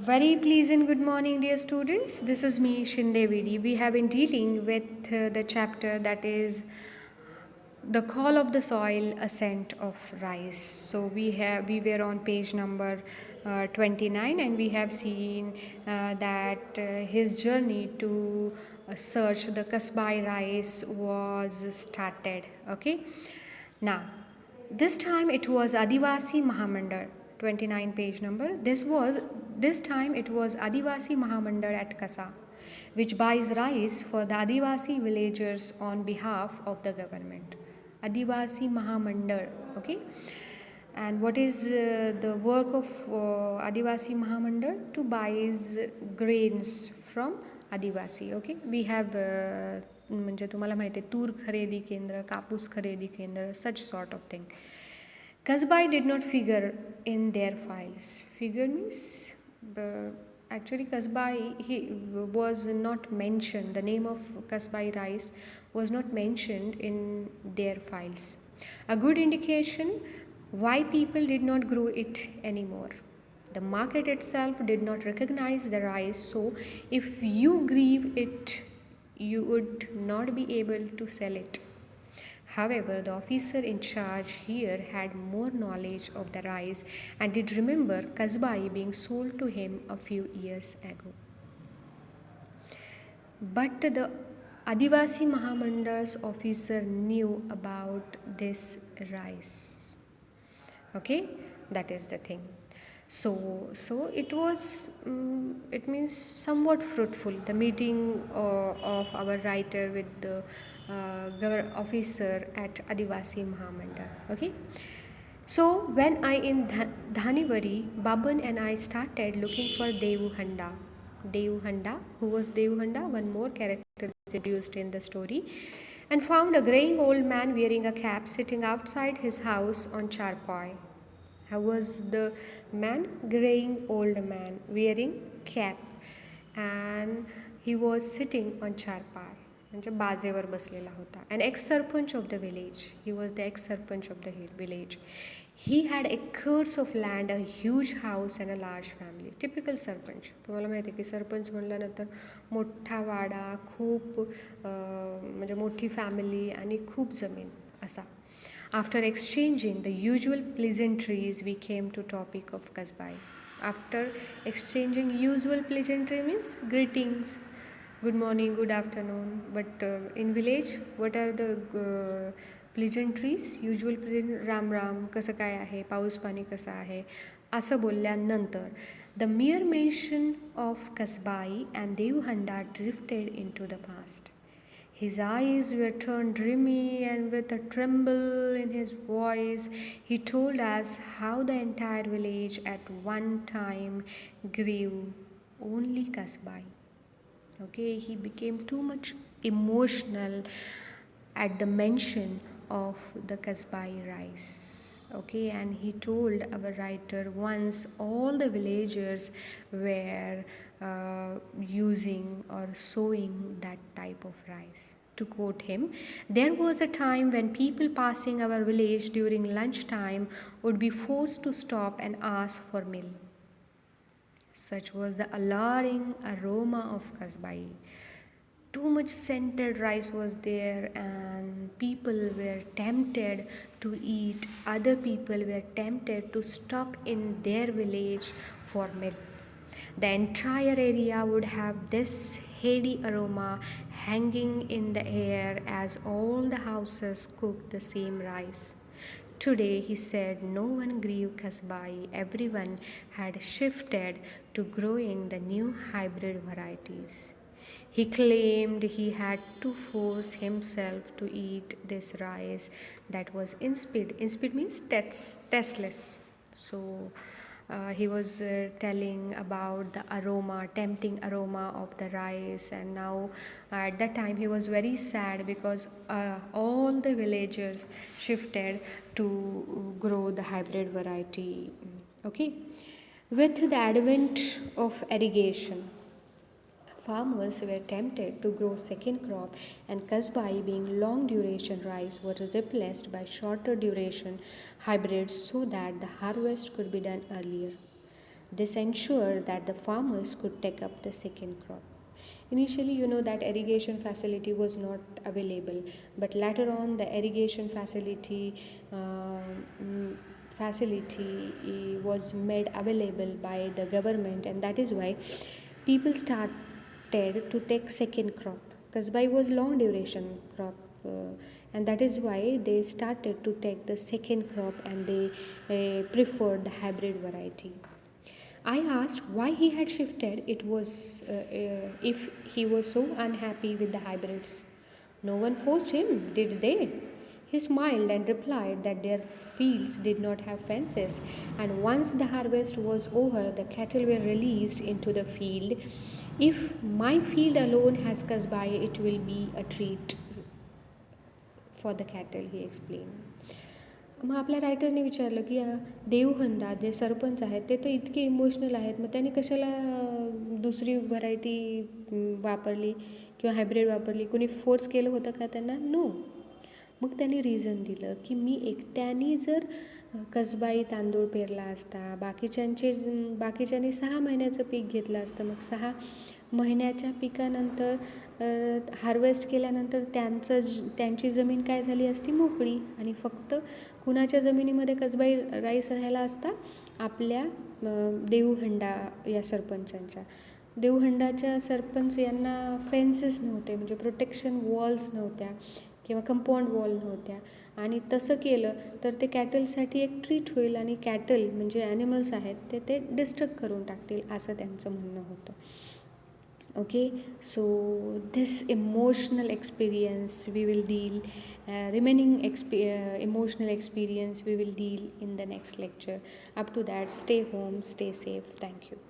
Very pleasant good morning, dear students. This is me, Shinde Vidi. We have been dealing with the chapter that is the call of the soil, ascent of rice. So we were on page number 29, and we have seen that his journey to search the Kasbai rice was started. Okay, now this time it was Adivasi Mahamandal, 29 page number. This time it was Adivasi Mahamandal at Kasa, which buys rice for the Adivasi villagers on behalf of the government. Adivasi Mahamandal, okay? And what is the work of Adivasi Mahamandal? To buy grains from Adivasi, okay? We have म्हणजे तुम्हाला माहिती आहे तूर खरेदी केंद्र, कापूस खरेदी केंद्र, such sort of thing. Kasbai did not figure in their files. Figure means actually Kasbai was not mentioned. The name of Kasbai rice was not mentioned in their files. A good indication why people did not grow it anymore. The market itself did not recognize the rice, so if you grieve it, you would not be able to sell it. However, the officer in charge here had more knowledge of the rice and did remember Kasbai being sold to him a few years ago. But the Adivasi Mahamandal's officer knew about this rice. Okay, that is the thing. So it was, it means somewhat fruitful, the meeting of our writer with the officer at Adivasi Mahamandal. Okay, so when I in Dhanivari, Baban and I started looking for Devu Handa. Devu Handa, who was Devu Handa? One more character is introduced in the story, and found a graying old man wearing a cap sitting outside his house on charpai. How was the man? Graying old man wearing cap, and he was sitting on charpai. म्हणजे बाजेवर बसलेला होता. An ex-sarpanch of the village. He was the ex-sarpanch of the village. He had acres of land, a huge house and a large family. Typical sarpanch. तुम्हाला माहिती आहे की सरपंच म्हणल्यानंतर मोठा वाडा, खूप म्हणजे मोठी फॅमिली आणि खूप जमीन असा. After exchanging the usual pleasantries, we came to topic of Kasbai. After exchanging usual pleasantry means greetings, good morning, good afternoon. But in village, what are the pleasantries? Usual pleasantries, Ram Ram, कसं काय आहे, पाऊस पाणी कसं आहे, असं बोलल्यानंतर the mere mention of Kasbai and Devhanda drifted into the past. His eyes were turned dreamy, and with a tremble in his voice, he told us how the entire village at one time grew only Kasbai. Okay, he became too much emotional at the mention of the Kasbai rice. Okay, and he told our writer once all the villagers were using or sowing that type of rice. To quote him, there was a time when people passing our village during lunchtime would be forced to stop and ask for meal. Such was the alluring aroma of Kasbai. Too much scented rice was there, and people were tempted to eat. Other people were tempted to stop in their village for meal. The entire area would have this heady aroma hanging in the air as all the houses cooked the same rice. Today, he said, no one grew Kasbai. Everyone had shifted to growing the new hybrid varieties. He claimed he had to force himself to eat this rice that was insipid. Insipid means tasteless. So he was telling about the aroma, tempting aroma of the rice, and now at that time he was very sad because all the villagers shifted to grow the hybrid variety. Okay, with the advent of irrigation, farmers were tempted to grow second crop, and Kasbai, being long duration rice, was replaced by shorter duration hybrids so that the harvest could be done earlier. This ensured that the farmers could take up the second crop. Initially, that irrigation facility was not available, but later on, the irrigation facility was made available by the government, and that is why people started to take second crop. Kasbai was long duration crop, and that is why they started to take the second crop, and they preferred the hybrid variety. I asked why he had shifted. It was if he was so unhappy with the hybrids. No one forced him, did they? He smiled and replied that their fields did not have fences, and once the harvest was over, the cattle were released into the field. If my field alone has kasbai, it will be a treat for the cattle, he explained. मग आपल्या रायटरने विचारलं की देवहंदा जे सरपंच आहेत ते तर इतके emotional आहेत, मग त्यांनी कशाला दुसरी व्हरायटी वापरली किंवा हायब्रिड वापरली, कोणी फोर्स केलं होतं का त्यांना? नो. मग त्यांनी रिझन दिलं की मी एकट्याने जर कसबाई तांदूळ पेरला असता, बाकीच्यांनी 6 महिन्याचं पीक घेतलं असतं, मग 6 महिन्याच्या पिकानंतर हार्वेस्ट केल्यानंतर त्यांची जमीन काय झाली असती? मोकळी, आणि फक्त कुणाच्या जमिनीमध्ये कसबाई राईस राहिला असता? आपल्या देऊहंडा या सरपंचांच्या. देऊहंडाच्या सरपंच यांना फेन्सेस नव्हते, म्हणजे प्रोटेक्शन वॉल्स नव्हत्या किंवा कंपाऊंड वॉल नव्हत्या, आणि तसं केलं तर ते कॅटलसाठी एक ट्रीट होईल, आणि कॅटल म्हणजे ॲनिमल्स आहेत ते डिस्ट्रक्ट करून टाकतील, असं त्यांचं म्हणणं होतं. Okay, so this emotional experience we will deal, remaining emotional experience we will deal in the next lecture. Up to that, stay home, stay safe. Thank you.